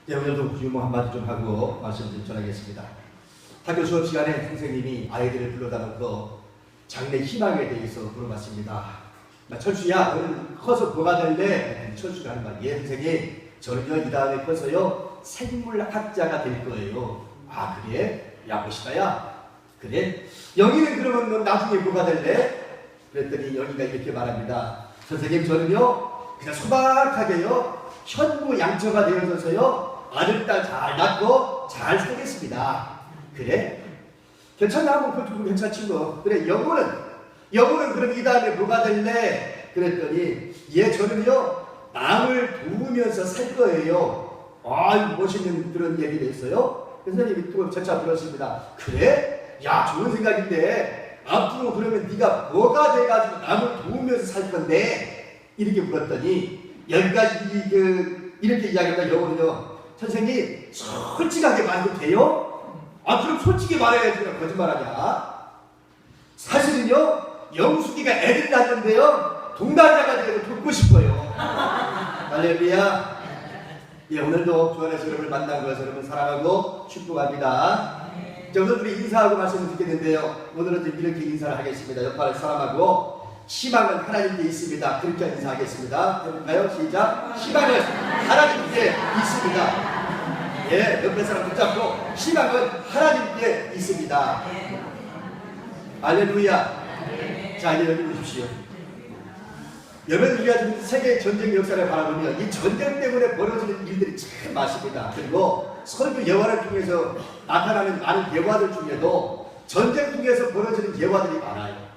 네, 오늘도 유머 한마디 좀 하고 말씀 좀 전하겠습니다. 학교 수업 시간에 선생님이 아이들을 불러다 놓고 장래 희망에 대해서 물어봤습니다. 철수야, 너는 커서 뭐가 될래? 철수가 하는 말, 예 선생님, 저는요 이 다음에 커서요 생물학자가 될 거예요. 아 그래? 야 멋있다야. 그래? 영희는 그러면 넌 나중에 뭐가 될래? 그랬더니 영희가 이렇게 말합니다. 선생님, 저는요 그냥 소박하게요 현모양처가 되어서요 아들, 딸 잘 낳고 잘 살겠습니다. 그래? 괜찮나? 뭐 그것도 괜찮지 뭐. 그래, 여보는 그럼 이 다음에 뭐가 될래? 그랬더니 예, 저는요 남을 도우면서 살 거예요. 아, 멋있는 그런 얘기를 했어요. 선생님이 또 재차 들었습니다. 그래? 야, 좋은 생각인데 앞으로 그러면 네가 뭐가 돼가지고 남을 도우면서 살 건데? 이렇게 물었더니 여기까지 이렇게 이야기하니까 여보는요, 선생님 솔직하게 말해도 돼요? 아 그럼 솔직히 말해야지 왜 거짓말하냐? 사실은요 영숙이가 애를 낳는데요 동반자가 되어서 돕고 싶어요. 할렐루야. 예, 오늘도 주 안에서 여러분을 만난 것을 여러분 사랑하고 축복합니다. 자, 오늘 우리 인사하고 말씀을 듣겠는데요, 오늘은 좀 이렇게 인사를 하겠습니다. 옆에 사람하고 희망은 하나님께 있습니다. 그렇게 인사하겠습니다. 해볼까요? 시작. 희망은 하나님께 있습니다. 예, 옆에 사람 붙잡고 희망은 하나님께 있습니다. 할렐루야. 자, 이제 여기 보십시오. 여러분, 우리가 지금 세계 전쟁 역사를 바라보면 이 전쟁 때문에 벌어지는 일들이 참 많습니다. 그리고 설교 예화를 통해서 나타나는 많은 예화들 중에도 전쟁 중에서 벌어지는 예화들이 많아요.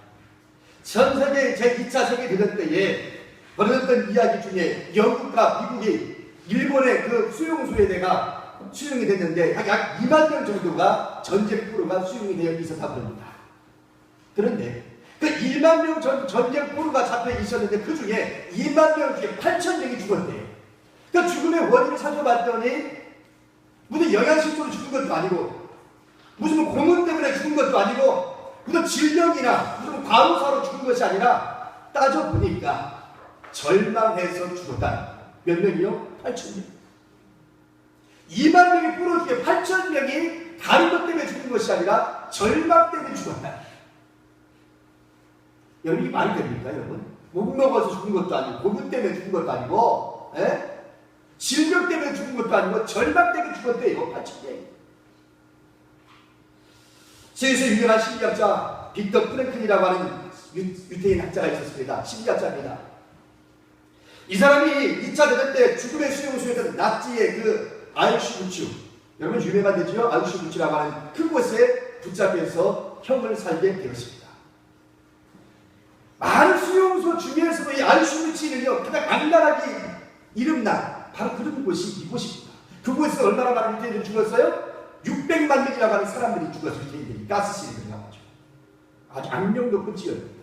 전 세계 제2차 세계대전 때에 벌어졌던 이야기 중에 영국과 미국이 일본의 그 수용소에다가 수용이 됐는데 약 2만 명 정도가 전쟁 포로가 수용이 되어 있었다고 합니다. 그런데 그 1만 명 전쟁 포로가 잡혀 있었는데 그 중에 2만 명 중에 8천 명이 죽었대요. 그 죽음의 원인을 살펴봤더니 무슨 영양실조로 죽은 것도 아니고 무슨 고문 때문에 죽은 것도 아니고 무슨 질병이나 무슨 과로사로 죽은 것이 아니라 따져보니까 절망해서 죽었다. 몇 명이요? 8천 명. 2만 명이 포로 중에 8천 명이 다른 것 때문에 죽은 것이 아니라 절망 때문에 죽었다. 여러분, 이게 말이 됩니까, 여러분? 못 먹어서 죽은 것도 아니고 고문 때문에 죽은 것도 아니고 질병 때문에 죽은 것도 아니고 절망 때문에 죽었대요. 8천 명이. 세계에서 유명한 심리학자 빅터 프랭클이라고 하는 유태인 학자가 있었습니다. 심리학자입니다. 이 사람이 2차 대전 때 죽음의 수용소였던 나치의 그 아우슈비츠, 여러분 유명한 데지요? 아우슈비츠라고 하는 그곳에 붙잡혀서 형을 살게 되었습니다. 많은 수용소 중에서도 이 아우슈비츠는요 가장 악랄하게 이름난 바로 그런 곳이 이곳입니다. 그곳에서 얼마나 많은 유태인들이 죽었어요? 600만 명이라고 하는 사람들이 죽었어요. 유태인들이 가스실에 들어가죠. 아주 악명 높은 지역입니다.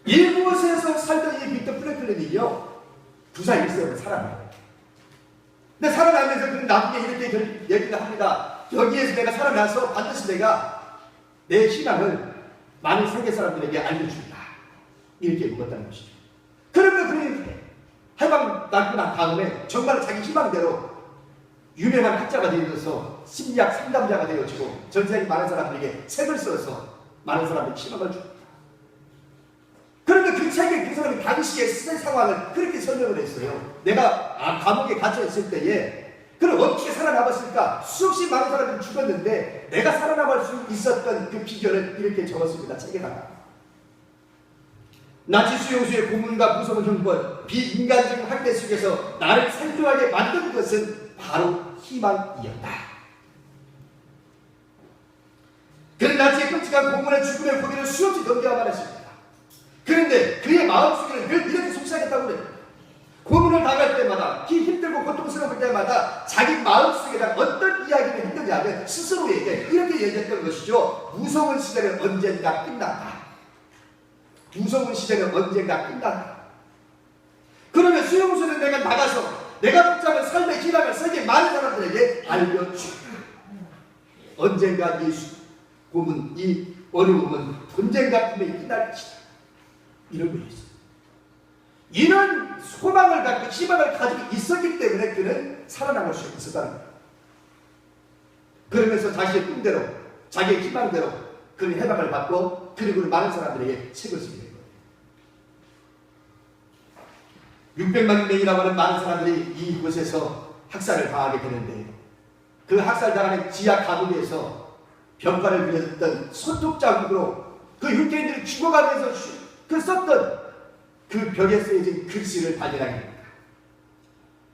이곳에서 살던 이 빅터 프랭클린이요 부사 일생으로 살아나요. 근데 살아나면서 나중에 이렇게 얘기를 합니다. 여기에서 내가 살아나서 반드시 내가 내 신앙을 많은 세계 사람들에게 알려준다. 이렇게 묵었다는 것이죠. 그러면 그렇게 해방 낳고 난 다음에 정말 자기 희망대로 유명한 학자가 되어서 심리학 상담자가 되어지고 전 세계 많은 사람들에게 책을 써서 많은 사람들이 희망을 줍니다. 그런데 그 책에 그 사람이 당시의 시대 상황을 그렇게 설명을 했어요. 내가 감옥에 갇혀 있을 때에 그럼 어떻게 살아남았을까? 수없이 많은 사람들이 죽었는데 내가 살아남을 수 있었던 그 비결을 이렇게 적었습니다. 책에다가. 나치 수용소의 고문과 무서운 형벌, 비인간적인 학대 속에서 나를 생존하게 만든 것은 바로 희망이었다. 그는 나치의 끔찍한 고문의 죽음의 고비를 수없이 넘겨야만 했습니다. 그런데 그의 마음속에는 늘 이렇게 속삭였다고 그래요. 고문을 당할 때마다, 힘들고 고통스러울 때마다 자기 마음속에다 어떤 이야기를 했느냐면 스스로에게 이렇게 얘기했던 것이죠. 무서운 시대는 언젠가 끝난다. 무서운 시대는 언젠가 끝난다. 그러면 수용소는 내가 나가서 내가 붙잡은 삶의 희망을 세계 많은 사람들에게 알려주다. 언젠가 이 고문, 이 어려움은 언젠가 분명히 끝날 것이다. 이런 거였어요. 이런 소망을 갖고 희망을 가지고 있었기 때문에 그는 살아남을 수 있었다는 거예요. 그러면서 자기의 꿈대로, 자기의 희망대로 그는 해방을 받고 그리고 많은 사람들에게 책을 쓰게 된 거예요. 600만 명이라고 하는 많은 사람들이 이곳에서 학살을 당하게 되는데 그 학살당하는 지하 감옥에서 병가를 그렸던 손톱 자국으로 그 유대인들이 죽어가면서 그 썼던 그 벽에 쓰여진 글씨를 발견하게 됩니다.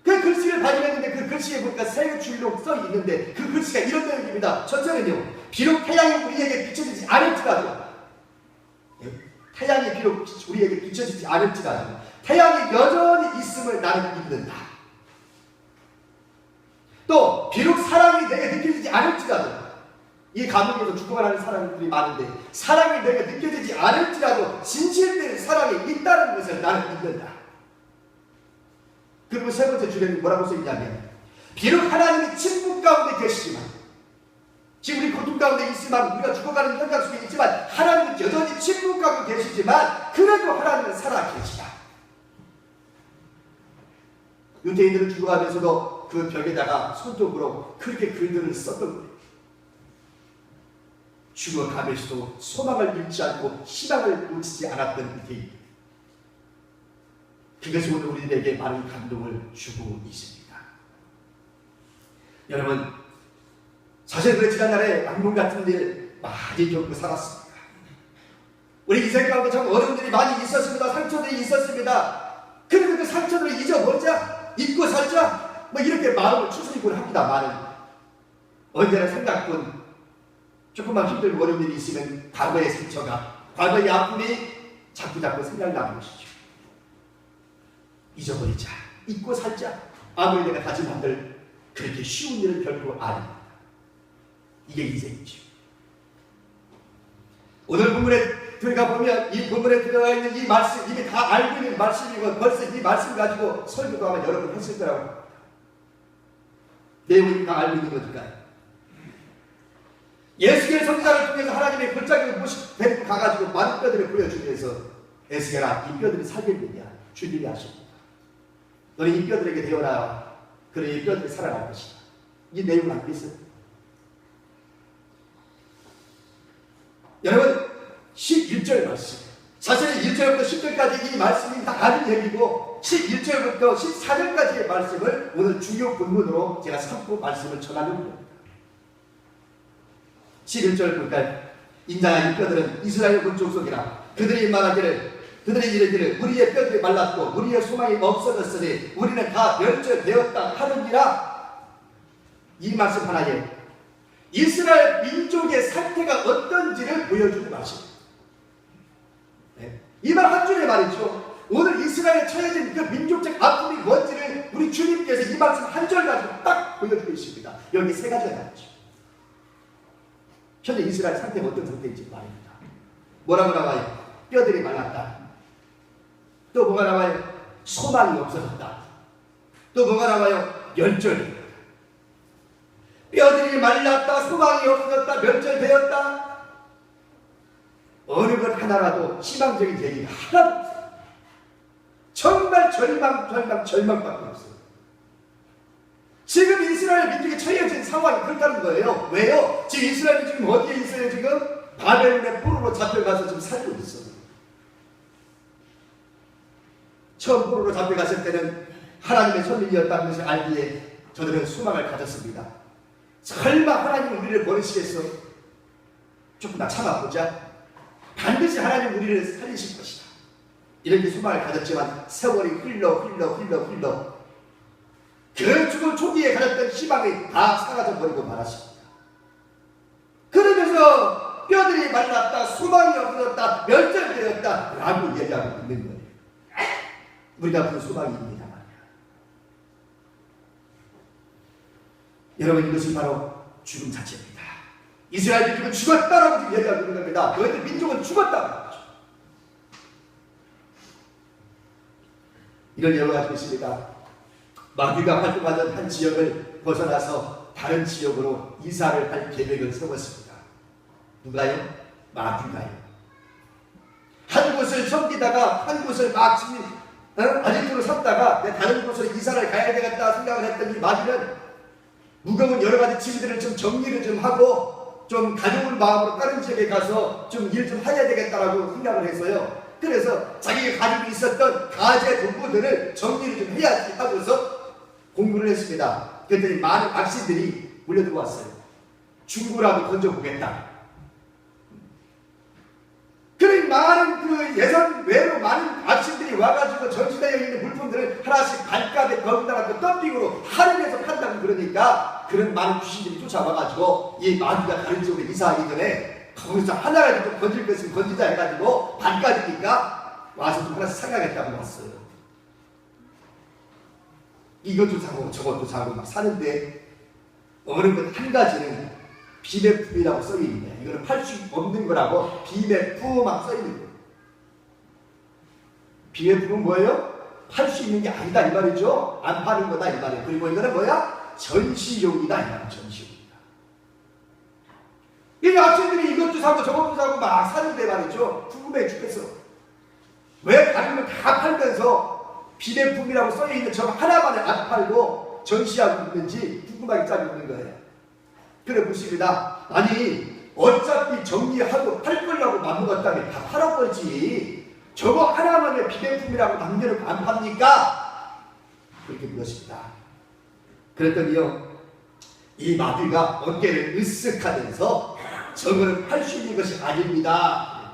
그 글씨를 발견했는데 그 글씨에 보니까 세 줄로 써 있는데 그 글씨가 이런 내용입니다. 첫째는요, 비록 태양이 우리에게 비춰지지 않을지라도, 태양이 비록 우리에게 비춰지지 않을지라도 태양이 여전히 있음을 나는 믿는다. 또 비록 사랑이 내게 느껴지지 않을지라도, 이 감옥에서 죽어가는 사람들이 많은데 사랑이 내게 느껴지지 않을지라도 진실된 사랑이 있다는 것을 나는 믿는다. 그리고 세 번째 줄에는 뭐라고 써있냐면, 비록 하나님이 침묵 가운데 계시지만, 지금 우리 고통 가운데 있지만, 우리가 죽어가는 현장 속에 있지만 하나님은 여전히 침묵 가운데 계시지만 그래도 하나님은 살아계시다. 유대인들은 죽어가면서도 그 벽에다가 손톱으로 그렇게 글들을 썼던 거예요. 죽어가면서도 소망을 잃지 않고 희망을 놓치지 않았던 유대인. 그것이 오늘 우리에게 많은 감동을 주고 있습니다. 여러분, 사실 그 지난날에 악몽 같은 일 많이 겪고 살았습니다. 우리 인생 가운데 참 어려운 일이 많이 있었습니다. 상처들이 있었습니다. 그런데 그 상처들을 잊어버리자, 잊고 살자, 뭐 이렇게 마음을 추스리곤 합니다만 언제나 생각뿐 조금만 힘들고 어려운 일이 있으면 과거의 상처가, 과거의 아픔이 자꾸 생각나는 것이죠. 잊어버리자, 잊고 살자. 아무리 내가 다짐한들 그렇게 쉬운 일은 결코 아닙니다. 이게 인생이죠. 오늘 본문에 들어가 보면 이 본문에 들어가 있는 이 말씀, 이미 다 알고 있는 말씀이고 벌써 이 말씀 가지고 설교도 아마 여러 번 했을 거라고 합니다. 내용이 다 알고 있는 거니까요. 예수의 선지자를 통해서 하나님의 골짜기를 데리고 가가지고 많은 뼈들을 보여주면서 에스겔아, 이 뼈들이 살겠느냐 주님이 하십니다. 너는 이 뼈들에게 되어라. 그래 이 뼈들이 살아날 것이다. 이 내용을 알고 있어요. 여러분, 11절 말씀, 사실 1절부터 10절까지 이 말씀이 다 다른 얘기고 11절부터 14절까지의 말씀을 오늘 주요 본문으로 제가 삼고 말씀을 전하려고 합니다. 11절 볼까요? 인자한 이 뼈들은 이스라엘 본족 속이라. 그들이 말하기를, 그들이 이르기를 우리의 뼈들이 말랐고 우리의 소망이 없어졌으니 우리는 다 멸절되었다 하느니라. 이 말씀 하나에 이스라엘 민족의 상태가 어떤지를 보여주는 말씀입니다. 네. 이 말 한 줄에 말이죠. 오늘 이스라엘에 처해진 그 민족적 아픔이 뭔지를 우리 주님께서 이 말씀 한 절 가지고 딱 보여주고 있습니다. 여기 세 가지가 나왔죠. 현재 이스라엘 상태가 어떤 상태인지 말입니다. 뭐라고 나와요? 뼈들이 말랐다. 또 뭐가 나와요? 소망이 없어졌다. 또 뭐가 나와요? 멸절이. 뼈들이 말랐다, 소망이 없어졌다, 멸절되었다. 어느 것 하나라도 희망적인 얘기가 하나도 없어요. 정말 절망밖에 없어요. 지금 이스라엘 민족이 처해진 상황이 그렇다는 거예요. 왜요? 지금 이스라엘 민족이 어디에 있어요? 지금 바벨론의 포로로 잡혀가서 지금 살고 있어요. 처음 포로로 잡혀갔을 때는 하나님의 선민이었다는 것을 알기에 저들은 소망을 가졌습니다. 설마 하나님 우리를 버리시겠어? 조금만 참아보자. 반드시 하나님 우리를 살리실 것이다. 이렇게 소망을 가졌지만 세월이 흘러 그 죽음 초기에 가졌던 희망이 다 사라져 버리고 말았습니다. 그러면서 뼈들이 말랐다, 소망이 없어졌다, 멸절되었다 라고 얘기하고 있는 거예요. 우리가 그 소망이 있습니다. 여러분, 이것이 바로 죽음 자체입니다. 이스라엘 민족은 죽었다라고 지금 얘기하고 있는 겁니다. 너희들 민족은 죽었다는 거죠. 이런 예를 가지고 있습니다. 마귀가 활동하던 한 지역을 벗어나서 다른 지역으로 이사를 할 계획을 세웠습니다. 누가요? 마귀가요. 한 곳을 섬기다가 한 곳을 막 아직도 샀다가 내 다른 곳으로 이사를 가야 되겠다 생각을 했더니 마귀는 무거운 여러 가지 짐들을 좀 정리를 좀 하고 좀 가져올 마음으로 다른 지역에 가서 좀 일 좀 해야 되겠다라고 생각을 해서요. 그래서 자기가 가지고 있었던 가재 도구들을 정리를 좀 해야지 하고서 공부를 했습니다. 그랬더니 많은 악신들이 몰려들어왔어요. 중고라도 던져보겠다. 그런 많은 그 예선 외로 많은 악신들이 와가지고 전시되어 있는 물품들을 하나씩 발가락에 거기다가 덤핑으로 할인해서 판다고 그러니까 그런 많은 귀신들이 쫓아와가지고 이 마귀가 다른 지역으로 이사하기 전에 거기서 하나라도 좀 건질 것 있으면 건지자 해가지고 반가니까 와서 좀 하나씩 생각했다고 왔어요. 이것도 사고 저것도 사고 막 사는데 어느 것 한 가지는 비매품이라고 써있는데 이거는 팔 수 없는 거라고 비매품 막 써있는 거예요. 비매품은 뭐예요? 팔 수 있는 게 아니다 이 말이죠. 안 파는 거다 이 말이에요. 그리고 이거는 뭐야? 전시용이다 이 말이에요. 전시용이다. 이 학생들이 이것도 사고 저것도 사고 막 사는데 말이죠. 궁금해 죽겠어. 왜 다른 걸 다 팔면서 비매품이라고 써있는 저 하나만을 안 팔고 전시하고 있는지 궁금하게 짜고 있는 거예요. 그래 보십니다. 아니 어차피 정리하고 팔 거라고 맘먹었다면 다 팔아버리지 저거 하나만의 비매품이라고 남겨놓고 안 팝니까? 그렇게 물었습니다. 그랬더니요 이 마귀가 어깨를 으쓱하면서 저거는 팔 수 있는 것이 아닙니다.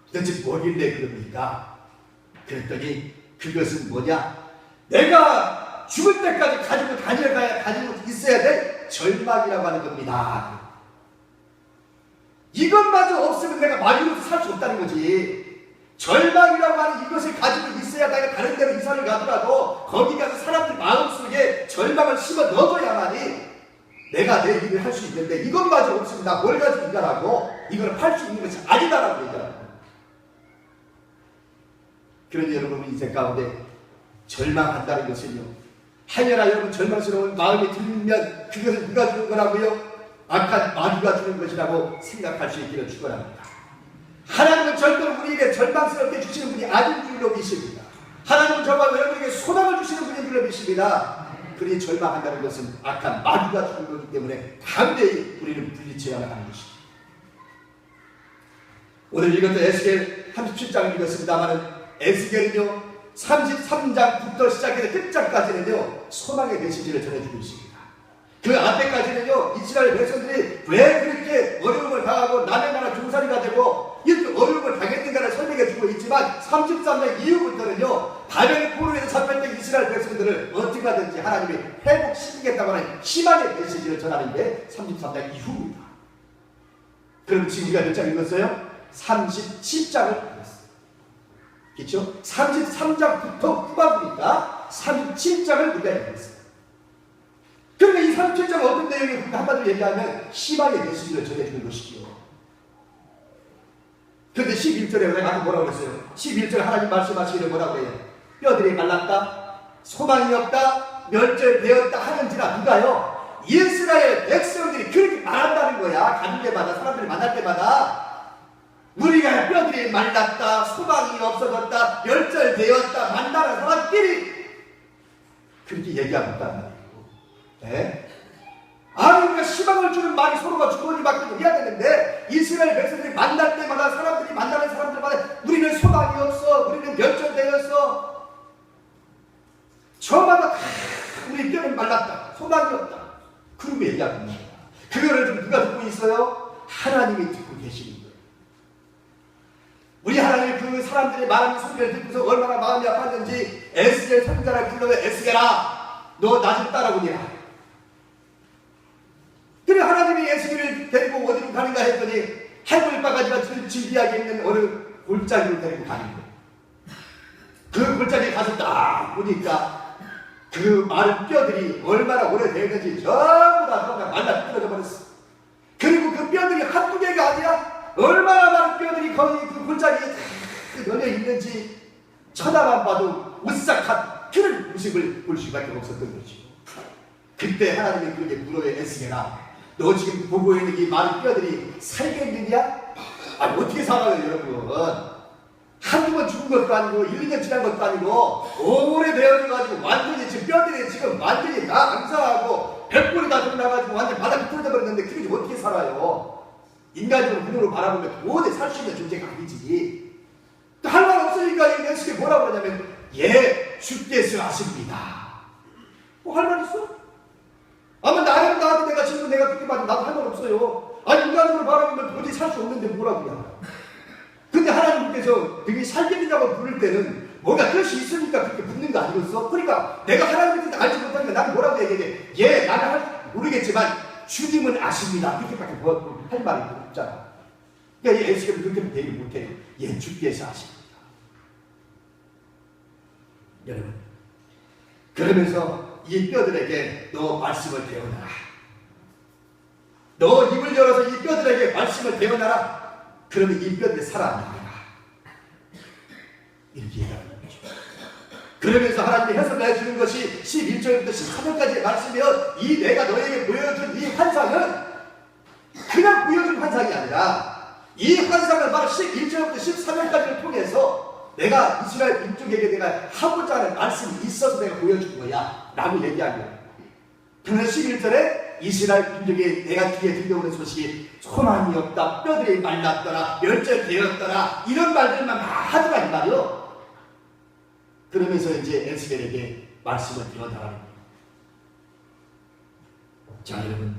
도대체 뭐길래 그럽니까? 그랬더니 그것은 뭐냐? 내가 죽을 때까지 가지고 다녀가야 가지고 있어야 될 절망이라고 하는 겁니다. 이것마저 없으면 내가 마귀로서 살 수 없다는 거지. 절망이라고 하는 이것을 가지고 있어야 내가 다른 데로 이사를 가더라도 거기 가서 사람들 마음속에 절망을 심어 넣어줘야만이 내가 내 일을 할 수 있는데 이것마저 없으면 나 뭘 가지고 있다라고 이걸 팔 수 있는 것이 아니다라고 얘기하라고. 그러니 여러분 인생 가운데 절망한다는 것은요 하여나 여러분 절망스러운 마음이 들면 그것을 누가 주는 거라고요? 악한 마귀가 주는 것이라고 생각할 수 있기를 축원합니다. 하나님은 절대로 우리에게 절망스럽게 주시는 분이 아닌 줄로 믿습니다. 하나님은 정말 여러분에게 소망을 주시는 분인 줄로 믿습니다. 그러니 절망한다는 것은 악한 마귀가 주는 거기 때문에 담대히 우리는 분리쳐야만 하는 것입니다. 오늘 읽었던 에스겔 37장을 읽었습니다만 에스겔은요 33장부터 시작해서 끝장까지는요 소망의 메시지를 전해주고 있습니다. 그 앞에까지는요 이스라엘 백성들이 왜 그렇게 어려움을 당하고 남의 나라 종살이가 되고 이렇게 어려움을 당했는가를 설명해주고 있지만 33장 이후부터는요 바벨 포로에서 잡혔던 이스라엘 백성들을 어떻게 하든지 하나님이 회복시키겠다고 하는 희망의 메시지를 전하는 게 33장 이후입니다. 그럼 지금 우리가 몇 장 읽었어요? 37장을 읽었어요. 그렇죠? 33장부터 후반부니까 37장을 우리가 읽었어요. 그러니까 이 37장은 어떤 내용이 한마디로 얘기하면 희망의 메시지를 전해주는 것이죠. 그런데 11절에 내가 뭐라고 그랬어요? 11절 하나님 말씀하시기를 뭐라고 해요? 뼈들이 말랐다, 소망이 없다, 멸절되었다 하는지라 누가요? 이스라엘 백성들이 그렇게 말한다는 거야. 가는 데마다 사람들이 만날 때마다 우리가 뼈들이 말랐다, 소망이 없어졌다, 멸절되었다, 만나는 사람끼리 그렇게 얘기하고 있단 말이에요. 네? 아니 우리가 희망을 주는 말이 서로가 주거니밖에 해야 되는데 이스라엘 백성들이 만날 때마다 사람들이 만나는 사람들마다 우리는 소망이 없어, 우리는 멸절되었어, 저마다 다 우리 뼈는 말랐다, 소망이 없다 그러고 얘기하고 있는 거야. 그거를 좀 누가 듣고 있어요? 하나님이 듣고 계시는 거예요. 우리 하나님이 그 사람들이 말하는 소리를 듣고서 얼마나 마음이 아팠는지 에스겔 선지자를 불러서 에스겔아 너 나 좀 따라오니라. 그래 하나님이 에스겔을 데리고 어디로 가는가 했더니 해볼 바가지가 진비하게 있는 어느 골짜기로 데리고 가는 거예요. 그 골짜기에 가서 딱 보니까 그 마른 뼈들이 얼마나 오래되었는지 전부 다 말라 뜯어져 버렸어. 그리고 그 뼈들이 한두 개가 아니라 얼마나 많은 뼈들이 거기 그 골짜기에 다 널려 있는지 쳐다만 봐도 오싹한 그런 모습을 볼 수밖에 없었던 거죠. 그때 하나님이 그렇게 물어요. 에스겔아 너 지금 보고 있는 이 마른 뼈들이 살겠느냐? 아니 어떻게 살아요 여러분? 한두 번 죽은 것도 아니고 1, 2년 지난 것도 아니고 오래되어져가지고 완전히 지금 뼈들이 지금 완전히 다 앙상하고 백골이 다 드러나가지고 완전히 바닥에 떨어져 버렸는데 그게 지금 어떻게 살아요? 인간적으로 눈으로 바라보면 도저히 살 수 있는 존재가 아니지. 또 할 말 없으니까 이 녀석이 뭐라고 그러냐면 예 주께서 하십니다. 뭐 할 말 있어? 아마 나한테 내가 지금 내가 그렇게 말하면 나도 할 말 없어요. 아니 인간적으로 바라보면 도저히 살 수 없는데 뭐라고 그래. 근데 하나님께서 되게 살겠느냐고 부를 때는 뭔가 뜻이 있으니까 그렇게 묻는 거 아니겠어? 그러니까 내가 하나님의 뜻을 알지 못하니까 나는 뭐라고 얘기해? 예, 나는 모르겠지만 주님은 아십니다. 그렇게밖에 할 말이 없잖아. 그러니까 이 에스겔은 그렇게 되지 못해. 예, 주께서 아십니다. 여러분, 그러면서 이 뼈들에게 너 말씀을 배워놔라. 너 입을 열어서 이 뼈들에게 말씀을 배워놔라. 그러면 이 뼈들이 살아나리라. 이렇게 얘기하는 거죠. 그러면서 하나님이 해석해 주는 것이 11절부터 13절까지의 말씀이면 이 내가 너에게 보여준 이 환상은 그냥 보여준 환상이 아니라 이 환상을 바로 11절부터 13절까지를 통해서 내가 이스라엘 민족에게 내가 하고자 하는 말씀이 있어서 내가 보여준 거야 라고 얘기한 거야. 그러면 11절에 이스라엘 민족이 내가 귀에 들려오는 소식이 소망이 없다, 뼈들이 말랐더라, 멸절되었더라 이런 말들만 다 하더라 이 말이요. 그러면서 이제 에스겔에게 말씀을 배워나가는 거예요. 자 여러분,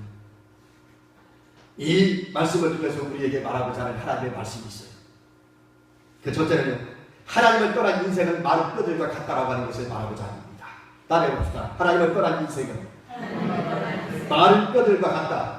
이 말씀을 통해서 우리에게 말하고자 하는 하나님의 말씀이 있어요. 그 첫째는요, 하나님을 떠난 인생은 마른 뼈들과 같다라고 하는 것을 말하고자 합니다. 다음에 봅시다. 하나님을 떠난 인생은 마른 뼈들과 같다.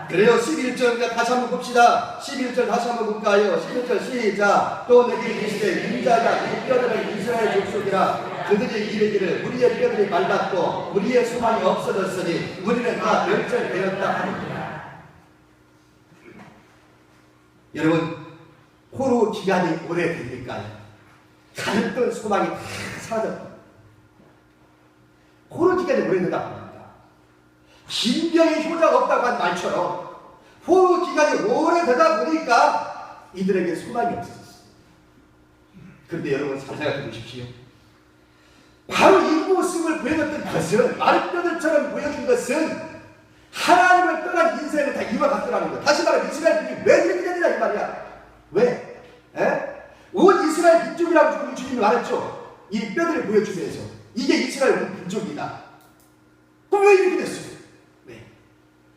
그래요. 11절 다시 한번 봅시다. 11절 다시 한번 볼까요? 11절 시작. 또 내게 이르시되 인자가 이 뼈들은 이스라엘 족속이라. 그들이 이르기를 우리의 뼈들이 말랐고 우리의 소망이 없어졌으니 우리는 다 멸절되었다 하느니라. 여러분, 포로 기간이 오래되니까요, 가졌던 소망이 다 사라졌다. 포로 기간이 오래되다 보니까 김병의 효자가 없다고 한 말처럼 포로 기간이 오래되다 보니까 이들에게 소망이 없어졌어요. 그런데 여러분 잘 생각해 보십시오. 바로 이 모습을 보여줬던 것은, 마른 뼈들처럼 보여준 것은 하나님을 떠난 인생을 다 이와 같더라는 거야. 다시 말하면 이스라엘 민족이 왜 이렇게 되느냐 이 말이야. 왜? 온 이스라엘 민족이라고 주님이 말했죠. 이 뼈들을 보여주면서 이게 이스라엘 민족이다. 그럼 왜 이렇게 됐어요? 왜?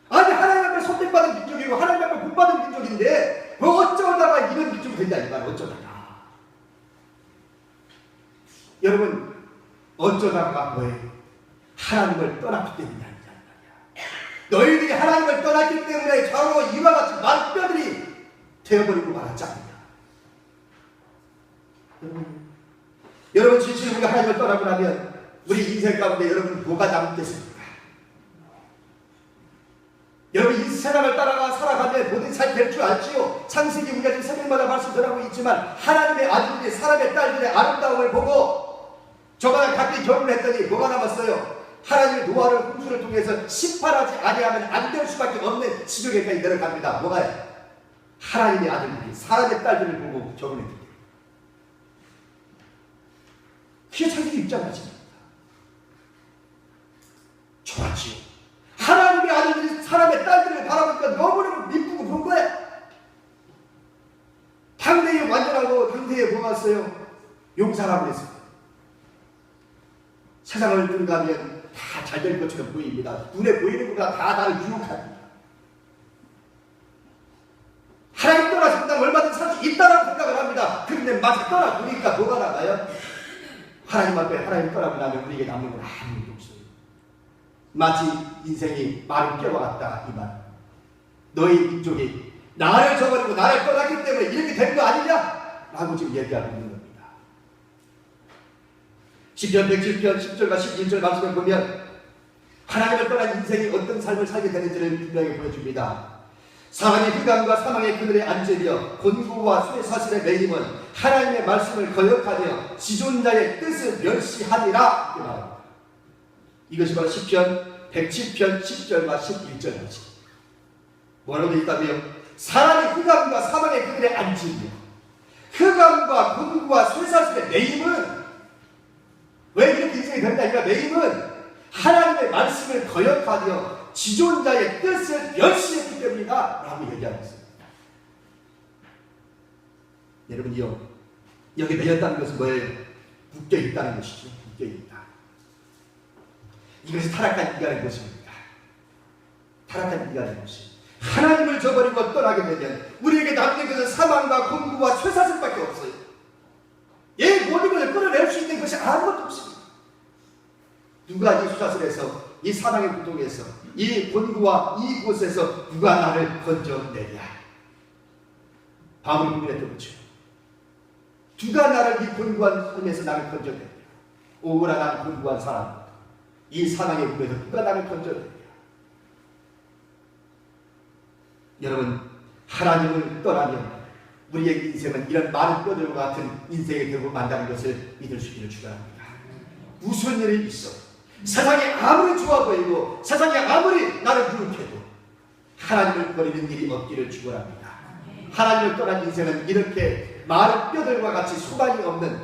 아니 하나님 앞에 선택받은 민족이고 하나님 앞에 복받은 민족인데 뭐 어쩌다가 이런 민족이 된다 이 말이야. 어쩌다가. 여러분 어쩌다가 뭐예요? 하나님을 떠났기 때문이야. 너희들이 하나님을 떠났기 때문에 바로 이와 같이 마른 뼈들이 되어버리고 말았지 않느냐. 여러분 진실로 우리가 하나님을 떠나고 나면 우리 인생 가운데 여러분 뭐가 남겠습니까? 여러분 이 세상을 따라가 살아가면 뭐든 잘 될 줄 알지요. 창세기 우리가 지금 새벽마다 말씀 전하고 있지만 하나님의 아들들이 사람의 딸들의 아름다움을 보고 저마다 각기 결혼했더니 뭐가 남았어요? 하나님의 노아를 홍수를 통해서 심판하지 아니하면 안 될 수밖에 없는 지옥에까지 내려갑니다. 뭐가요? 하나님의 아들들이 사람의 딸들을 보고 결혼했더니. 그게 자기 입장이지. 좋았지요. 하나님의 아들들이 사람의 딸들을 바라보니까 너무너무 미쁘고 본 거야. 당대에 완전하고 당대에 뭐 왔어요? 용사라고 했어요. 세상을 들어가면 다 잘 될 것처럼 보입니다. 눈에 보이는 것보다 다 나를 유혹합니다. 하나님 떠나신다면 얼마든지 살 수 있다라고 생각을 합니다. 그런데 마치 떠나보니까 뭐가 나가요? 하나님 앞에 하나님 떠나고 나면 우리에게 남는 건 아무것도 없어요. 마치 인생이 마른 뼈와 같다 이 말. 너희 민족이 나를 저버리고 나를 떠났기 때문에 이렇게 된 거 아니냐? 라고 지금 얘기하고 있는 겁니다. 시편 107편 10절과 11절 말씀을 보면 하나님을 떠난 인생이 어떤 삶을 살게 되는지를 분명히 보여줍니다. 사람이 흑암과 사망의 그늘에 앉으며 곤고와 쇠사슬의 매임은 하나님의 말씀을 거역하며 지존자의 뜻을 멸시하니라. 이것이 바로 시편 107편 10절과 11절 말씀. 뭐라고 되어 있다며? 사람이 흑암과 사망의 그늘에 앉으며 흑암과 곤고와 쇠사슬의 매임은 왜 이렇게 인생이 된다니까? 매임은 하나님의 말씀을 거역하며 지존자의 뜻을 멸시했기 때문이다 라고 얘기하고 있습니다. 여러분이요, 여기 매였다는 것은 뭐예요? 묶여있다는 것이죠. 묶여있다. 이것이 타락한 인간의 것입니다. 타락한 인간의 것이 하나님을 저버리고 떠나게 되면 우리에게 남는 것은 사망과 곤고와 쇠사슬밖에 없어요. 이 모든 것을 끌어낼 수 있는 것이 아무것도 없습니다. 누가 이 쇠사슬에서, 이 사망의 고통에서, 이 곤고와 이곳에서 누가 나를 건져내랴? 바울이 고민했던 거죠. 누가 나를 이 곤고한 삶에서 나를 건져내랴? 오라 나는 곤고한 사람, 이 사망의 문에서 누가 나를 건져내랴? 여러분, 하나님을 떠나면 우리의 인생은 이런 많은 뼈들과 같은 인생에 결국 만나는 것을 믿을 수 있기를 축원합니다. 무슨 일이 있어? 세상이 아무리 좋아 보이고 세상이 아무리 나를 부룩해도 하나님을 버리는 일이 없기를 축원합니다. 하나님을 떠난 인생은 이렇게 많은 뼈들과 같이 소망이 없는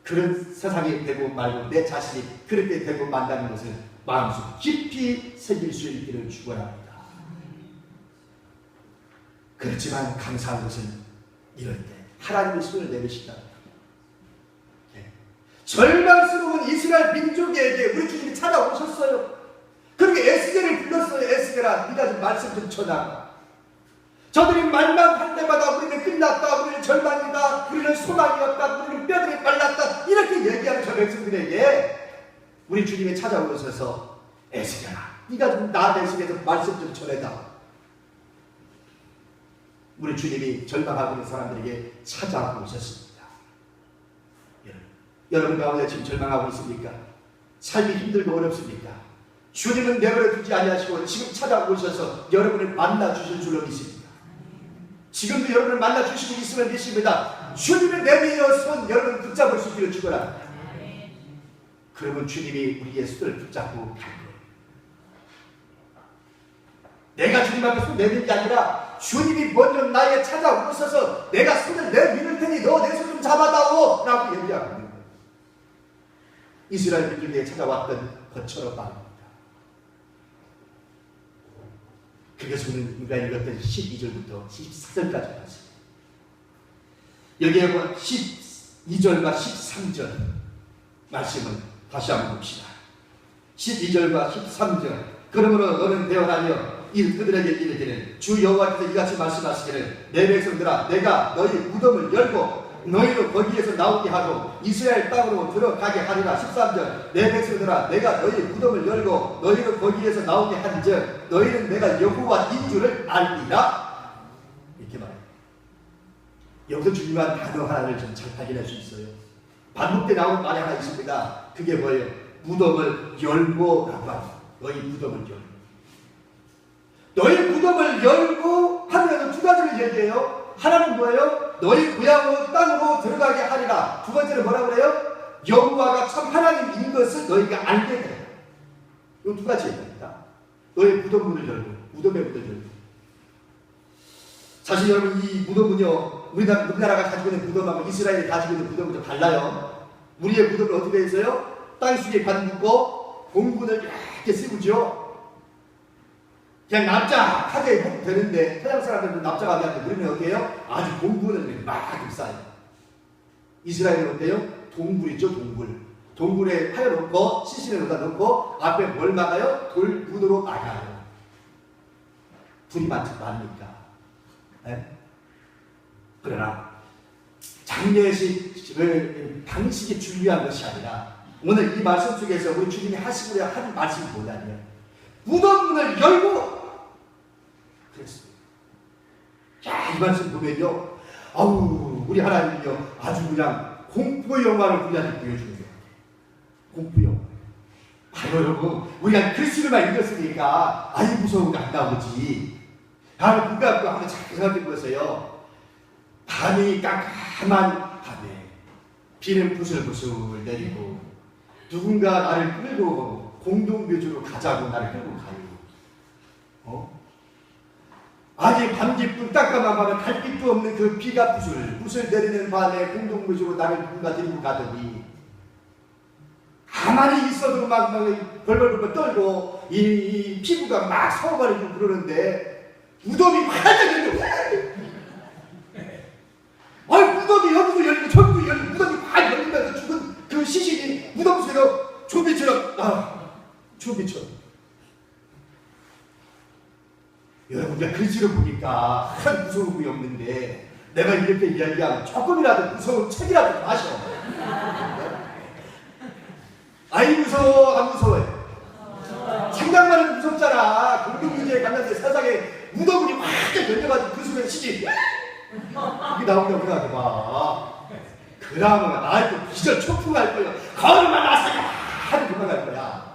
그런 세상이 되고 말고 내 자신이 그렇게 되고 만나는 것을 마음속 깊이 새길 수 있기를 축원합니다. 그렇지만 감사한 것은 이럴 때 하나님의 손을 내미신다. 절망스러운 이스라엘 민족에게 우리 주님이 찾아오셨어요. 그렇게 에스겔을 불렀어요. 에스겔아, 네가 좀 말씀 좀 전하라. 저들이 말만 할 때마다 우리는 끝났다, 우리는 절망이다, 우리는 소망이 없다, 우리는 뼈들이 말랐다, 이렇게 얘기하는 저 백성들에게 우리 주님이 찾아오셔서 에스겔아, 네가 좀 나 대신해서 말씀 좀 전해다. 우리 주님이 절망하고 있는 사람들에게 찾아오셨습니다. 여러분 가운데 지금 절망하고 있습니까? 삶이 힘들고 어렵습니까? 주님은 내버려 두지 아니하시고 지금 찾아오셔서 여러분을 만나 주실 줄로 믿습니다. 지금도 여러분을 만나 주시고 있으면 믿습니다. 주님의 내미어 손 여러분 붙잡을 수 있기를 축원합니다. 그러면 주님이 우리의 손을 붙잡고 갈 거예요. 내가 주님 앞에 손 내미는 게 아니라 주님이 먼저 나에게 찾아오셔서 내가 손을 내밀을 테니 너 내 손 좀 잡아다오 라고 얘기하고 있는 거예요. 이스라엘 민족에게 찾아왔던 것처럼 말입니다. 그래서 우리가 읽었던 12절부터 14절까지 봤습니다. 여기에 보면 12절과 13절 말씀을 다시 한번 봅시다. 12절과 13절 그러므로 너는 대언하며 그들에게 이르기를 주 여호와께서 이같이 말씀하시기를 내 백성들아 내가 너희 무덤을 열고 너희로 거기에서 나오게 하고 이스라엘 땅으로 들어가게 하리라. 13절 내 백성들아 내가 너희 무덤을 열고 너희로 거기에서 나오게 한즉 너희는 내가 여호와인 줄을 알리라. 이렇게 말해요. 여기서 중요한 단어 하나를 좀 잘 확인할 수 있어요. 반복돼 나오는 말이 하나 있습니다. 그게 뭐예요? 무덤을 열고 라고 합니다. 너희 무덤을 열고 너희 무덤을 열고 하면 두 가지를 얘기해요. 하나는 뭐예요? 너희 고향으로 땅으로 들어가게 하리라. 두 번째는 뭐라고 그래요? 여호와가 참 하나님인 것을 너희가 알게 돼요. 이 두 가지 얘기입니다. 너희 무덤문을 열고 무덤의 문을 열고. 사실 여러분 이 무덤은요 우리나라가 가지고 있는 무덤하고 이스라엘이 가지고 있는 무덤은 좀 달라요. 우리의 무덤은 어떻게 되어 있어요? 땅속에 관묻고 공분을 이렇게 씌우죠. 그냥 납작하게 해도 되는데 서양 사람들은 납작하게 하는데 우리는 어때요? 아주 동굴을 막 쌓아요. 이스라엘은 어때요? 동굴이죠. 동굴에 파여놓고 시신을 넣다 놓고 앞에 뭘 막아요? 돌문으로 막아요. 불이 많으니까. 네? 그러나 장례식 방식이 중요한 것이 아니라 오늘 이 말씀 속에서 우리 주님이 하시고자 하는 말씀이 뭐냐면 무덤문을 열고 그랬습니다. 자, 이 말씀 보면요, 아우 우리 하나님이요 아주 그냥 공포 영화를 우리한테 보여주는 거예요. 공포 영화. 바로 여러분 우리가 글씨를만 읽었으니까 아이 무서운 거 안 나오지. 바로 그거 갖고 한번 잘 생각해 보세요. 밤이 깜깜한 밤에 비는 부슬부슬 내리고 누군가 나를 끌고 공동묘지로 가자고 나를 끌고 가요. 아직 밤깊은 깜깜한 밤에 달빛도 없는 그 비가 부슬부슬 내리는 밤에 공동무지로 나를 누군가 데리고 가더니 가만히 있어도 막 벌벌벌 떨고 이 피부가 막 서버리고 그러는데 무덤이 활짝 열려. 무덤이 여기도 열리고 저기도 열리고 무덤이 확 열리면서 죽은 그 시신이 무덤 속에서 좀비처럼 좀비처럼. 여러분, 내가 글씨를 보니까 한 무서움이 없는데 내가 이렇게 이야기하면 조금이라도 무서운 책이라도 마셔. 아이 무서워 안 무서워요? 생각만 해도 무섭잖아. 공동묘지에 갔는데 세상에 무덤이 확 열려가지고 그 속에 시신 이게 나온다고 생각해봐. 그러면 아이고 기절 초풍할 거야. 걸음만 나서야 하루 도망갈 거야.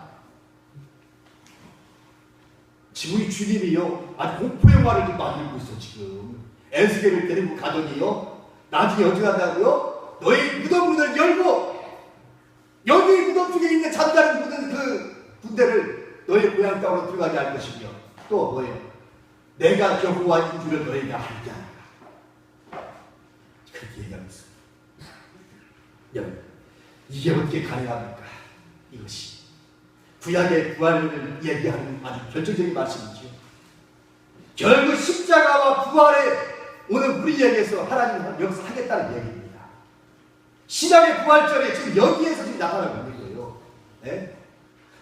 지금 우리 주님이요 아주 공포 영화를 좀 만들고 있어. 지금 에스겔을 데리고 가더니요 나중에 어떻게 한다고요? 너희 무덤 문을 열고 여기 무덤 속에 있는 잠자는 묻은 그 군대를 너희 고향 땅으로 들어가게 할 것이며 또 뭐예요? 내가 여호와인 줄을 너희가 알게 하리라. 그렇게 얘기하고 있어요. 여러분, 이게 어떻게 가능합니까? 이것이 구약의 부활을 얘기하는 아주 결정적인 말씀이죠. 결국 십자가와 부활에 오늘 우리에게서 하나님은 역사하겠다는 얘기입니다. 신약의 부활절에 지금 여기에서 지금 나타나고 있는 거예요. 네?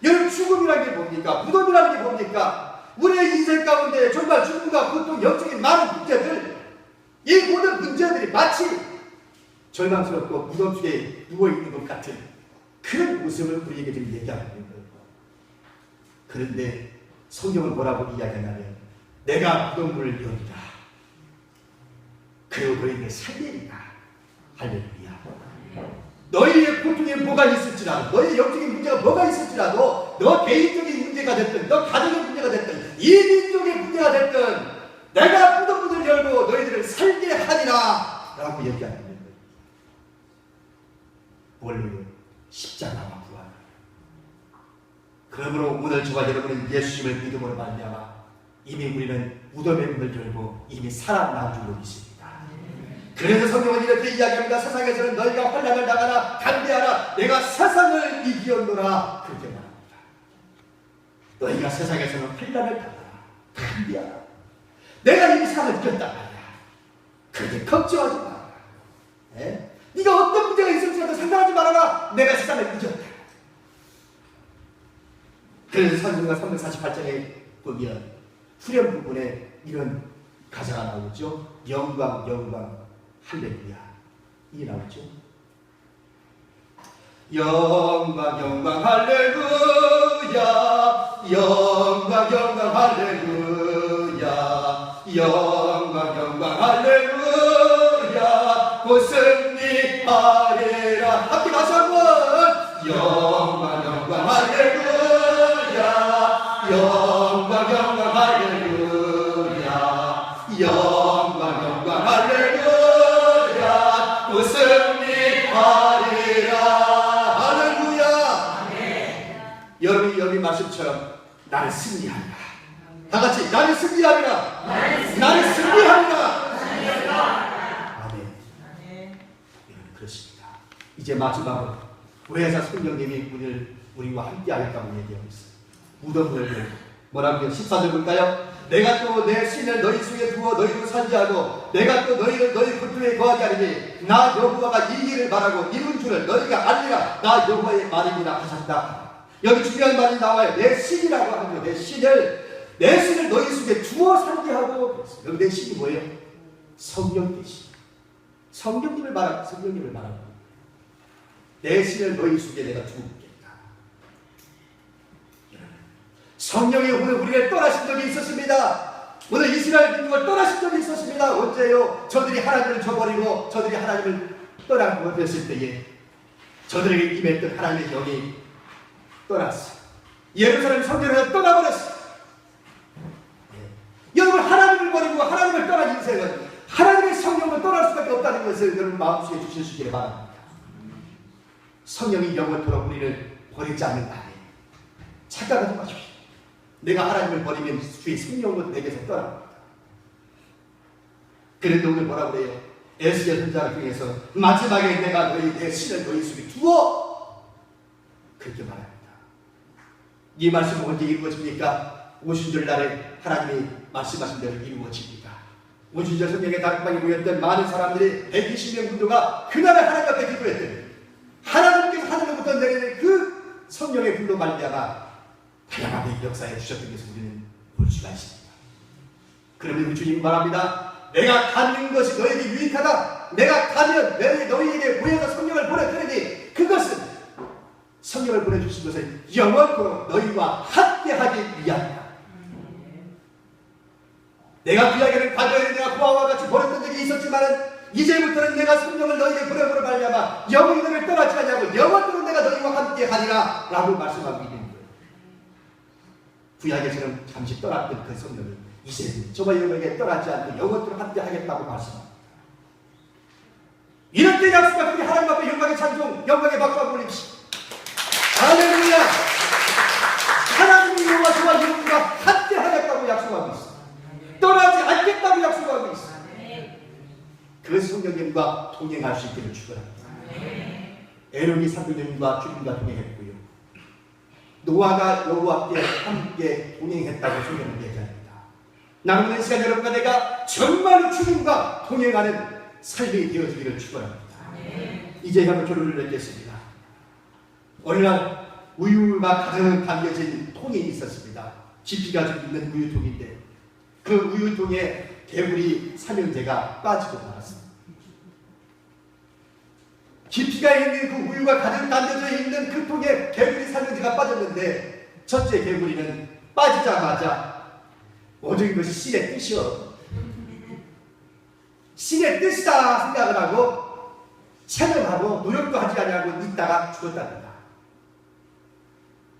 여러분, 죽음이라는 게 뭡니까? 무덤이라는 게 뭡니까? 우리의 인생 가운데 정말 죽음과 고통, 영적인 많은 문제들, 이 모든 문제들이 마치 절망스럽고 무덤 속에 누워있는 것 같은 그런 모습을 우리에게 지금 얘기하고 있는 거예요. 그런데 성경은 뭐라고 이야기하냐면 내가 무덤문을 열리라. 그리고 너희를 살리리라. 할렐루야. 너희의 고통에 뭐가 있을지라도, 너희의 영적인 문제가 뭐가 있을지라도, 너 개인적인 문제가 됐든, 너 가정의 문제가 됐든, 이 민족의 문제가 됐든, 내가 무덤문을 열고 너희들을 살게 하리라 라고 얘기하는 거예요. 뭘로요? 십자가와 부활. 그러므로 오늘 저와 여러분은 예수님을 믿음으로 말미암아 이미 우리는 무덤의 문을 열고 이미 살아난 줄로 믿습니다. 그래서 성경은 이렇게 이야기합니다. 세상에서는 너희가 환난을 당하나 담대하라. 내가 세상을 이기었노라. 그렇게 말합니다. 너희가 세상에서는 환난을 당하라. 담대하라. 내가 이미 세상을 이겼단 말이야. 그렇게 걱정하지 마라. 네? 네가 어떤 문제가 있을지라도 상관하지 말아라. 내가 세상을 이겼다. 그래서 성경과 348장에 보면 후렴 부분에 이런 가사가 나오죠. 영광 영광 할렐루야 이게 나오죠. 영광 영광 할렐루야 영광 영광 할렐루야 영광 영광 할렐루야 곧 승리하리라. 함께 다시 한번 영광 영광 할렐루야 영광 영광 할렐루야 영광 영광 할렐루야 곧 승리하리라. 할렐루야. 여러분이 여기 말씀처럼 나는 승리하리라. 다같이 나는 승리하리라. 나는 승리하리라. 아멘. 여러분, 그렇습니다. 이제 마지막으로 보혜사 성령님이 우리와 함께 하겠다고 얘기하고 있어요. 무덤을 뭐라고 해요? 14절 볼까요? 내가 또 내 신을 너희 속에 두어 너희로 산지하고 내가 또 너희를 너희 고통에 거하게 하리니 나 여호와가 이 일을 말하고 이룬 줄을 너희가 알리라. 나 여호와의 말이니라 하셨다. 여기 중요한 말이 나와요. 내 신이라고 하는 내 신을 너희 속에 두어 살게 하고. 여기 내 신이 뭐예요? 성령 대신 성령님을 말하고 내 신을 너희 속에 내가 두고 있겠다. 성령이 오늘 우리를 떠나신 적이 있었습니다. 오늘 이스라엘 민족을 떠나신 적이 있었습니다. 언제요? 저들이 하나님을 저버리고 저들이 하나님을 떠나고 됐을 때에 저들에게 임했던 하나님의 영이 떠났어. 예루살렘 성전에서 떠나버렸어. 여러분, 하나님을 버리고 하나님을 떠난 인생은 하나님의 성령을 떠날 수밖에 없다는 것을 여러분 마음속에 주실 수 있기를 바랍니다. 성령이 영원토록 우리를 버리지 않는 날에 착각하지 마십시오. 내가 하나님을 버리면 주의 성령으로 내게서 떠납니다. 그런데 오늘 뭐라 그래요? 에스겔 선지자를 통해서 마지막에 내가 너희 내 신을 너희 속에 두어, 그렇게 말합니다. 이 말씀은 언제 이루어집니까? 오순절 날에 하나님이 말씀하신 대로 이루어집니다. 오순절 성경에 다락방에 모였던 많은 사람들이 120명 정도가 그날에 하나님 앞에 기도했더니 하나님께서 하늘로부터 내리는 그 성령의 불로 말미암아 다양하게 역사해 주셨던 것을 우리는 볼 수가 있습니다. 그러면 우리 주님 말합니다. 내가 가는 것이 너에게 유익하다. 내가 가면 너희에게 모여서 성령을 보내드리니 그것은 성령을 보내주신 것은 영원토록 너희와 함께하기 위함이다. 내가 그 이야기를 과거에는 내가 그와 같이 버렸던 적이 있었지만 이제부터는 내가 성령을 너희에게 보내므로 말미암아 영원히 너를 떠나지 않냐고 영원토록 내가 너희와 함께하리라 라고 말씀하고 있는 거예요. 구약에서는 잠시 떠났던 그 성령이 이제는 저와 여러분에게 떠나지 않고 영원토록 함께하겠다고 말씀합니다. 이럴 때 약속과 우리 하나님 앞에 영광의 찬송, 영광의 박수 한번 올립시다. 할렐루야! 하나님이 너와 저와 여러분과 함께 하겠다고 약속하고 있어. 떠나지 않겠다고 약속하고 있어. 그 성령님과 동행할 수 있기를 축원합니다. 에론이 삼손님과 주님과 동행했고요. 노아가 여호와께 함께 동행했다고 성경은 얘기합니다. 남은 시간 여러분과 내가 정말로 주님과 동행하는 삶이 되어지기를 축원합니다. 이제 한번 조를 맺겠습니다. 어느 날 우유가 가득 담겨진 통이 있었습니다. 깊이가 좀 있는 우유통인데 그 우유통에 개구리 삼형제가 빠지고 말았습니다. 깊이가 있는 그 우유가 가득 담겨져 있는 그 통에 개구리 삼형제가 빠졌는데 첫째 개구리는 빠지자마자 모든 것이 신의 뜻이요, 신의 뜻이다 생각을 하고 체념하고 노력도 하지 않냐고 있다가 죽었답니다.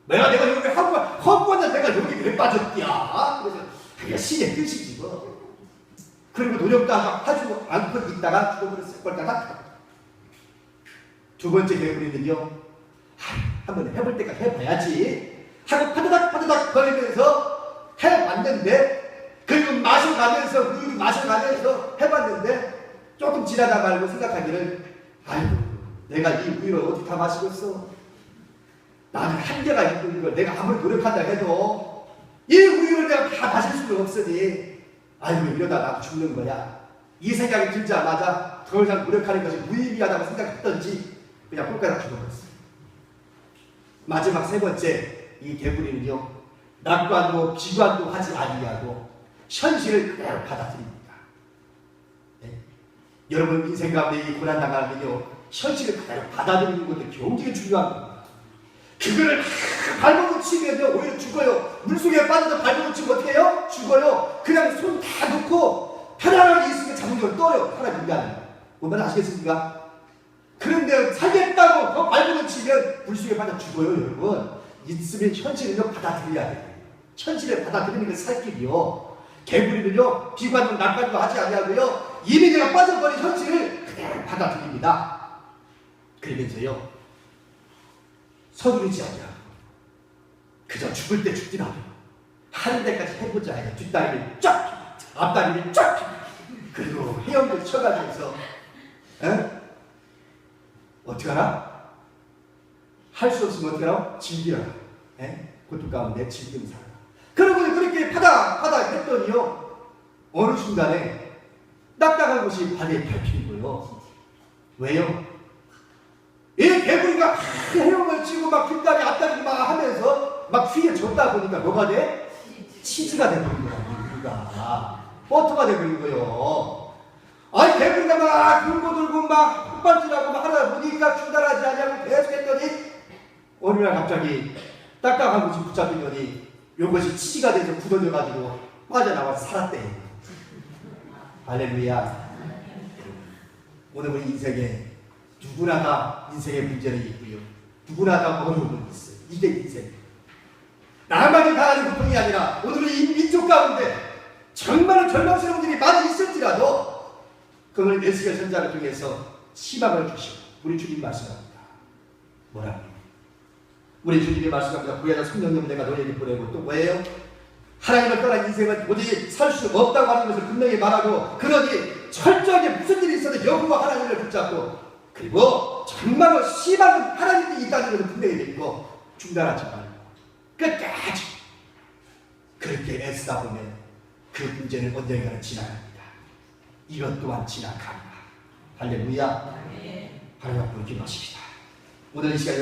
내가 여기 헛번에 내가 여기 왜 빠졌디야? 그래서 그게 신의 뜻이지 뭐. 그리고 노력도 하지 않고 있다가 죽어버렸을 걸 같아. 두 번째 개구리는요, 한번 해볼 때까지 해봐야지 하고 파드닥 거리면서 해봤는데, 그리고 마셔가면서 우유 마셔가면서 해봤는데 조금 지나다 말고 생각하기를, 아이고 내가 이 우유를 어떻게 다 마시겠어? 나는 한계가 있는 걸 내가 아무리 노력한다 해도 이 우유를 내가 다 마실 수가 없으니 아이고 이러다 나도 죽는 거야. 이 생각이 들자마자 더 이상 노력하는 것이 무의미하다고 생각했던지 그냥 꼴까닥 죽어버렸어요. 마지막 세 번째 이 개구리는요, 낙관도 비관도 하지 아니하고 현실을 그대로 받아들입니다. 네? 여러분 인생 가운데 이 고난당하면요, 현실을 그대로 받아들이는 것도 굉장히 중요한 겁니다. 그거를 발버둥 치면요 오히려 죽어요. 물속에 빠져서 발버둥 치면 어떻게 해요? 죽어요. 그냥 손 다 놓고 편안하게 있으면 자동적으로 떠요. 사람 인간은. 뭔 말인지 아시겠습니까? 그런데 살겠다고 더 발버둥 치면 물속에 빠져 죽어요. 여러분 있으면 현실을요 받아들여야 돼요. 현실을 받아들이는 게 살 길이요. 개구리는요 비관도 낙관도 하지 아니하고요 이미 내가 빠져버린 현실을 그대로 받아들입니다. 그러면서요 서두르지 않냐. 그저 죽을 때 죽지라도 하는 데까지 해보자 해서 뒷다리를 쫙 펴고 앞다리를 쫙 펴고 그리고 헤엄을 쳐가면서 어떻게 하나? 할 수 없으면 어떻게 하나? 즐기라. 고통 가운데 즐기는 사람. 그러고 그렇게 파닥 했더니요 어느 순간에 딱딱한 곳이 발에 밟히는 거예요. 왜요? 이 개구리가 헤엄을 치고 막 뒷다리 앞다리 막 하면서 막 휘에 졌다 보니까 뭐가 돼? 치즈가 돼버린 거야. 개구리가 버터가 돼버린 거예요. 아니 개구리가 막 돌고 막 흑반지라고 막 하다 보니까 중단하지 않냐고 계속 했더니 어느 날 갑자기 딱딱한 곳이 붙잡히더니 이것이 치즈가 돼서 굳어져가지고 빠져나와서 살았대. 할렐루야. 오늘 우리 인생에 누구나 다 인생의 문제는 있고요. 누구나 다 어려움은 있어요. 이게 인생. 나만이 당하는 고통이 아니라 오늘 이 민족 가운데 정말로 절망스러운 일이 많이 있을지라도 그걸 에스겔 선지자를 통해서 희망을 주시고 우리 주님 말씀합니다. 뭐라고? 우리 주님이 말씀합니다. 구약의 성령님 내가 너희에게 보내고 또 뭐예요? 하나님을 떠난 인생은 도저히 살 수 없다고 하는 것을 분명히 말하고 그러니 철저하게 무슨 일이 있어도 여호와 하나님을 붙잡고, 그리고 정말로 희망은 하나님께 있다는 것을 분명히 믿고 중단하지 말고 끝까지 그렇게 애쓰다 보면 그 문제는 언젠가는 지나갑니다. 이것 또한 지나갑니다. 할렐루야. 하나님 앞으로 기도하십시다. 오늘 이 시간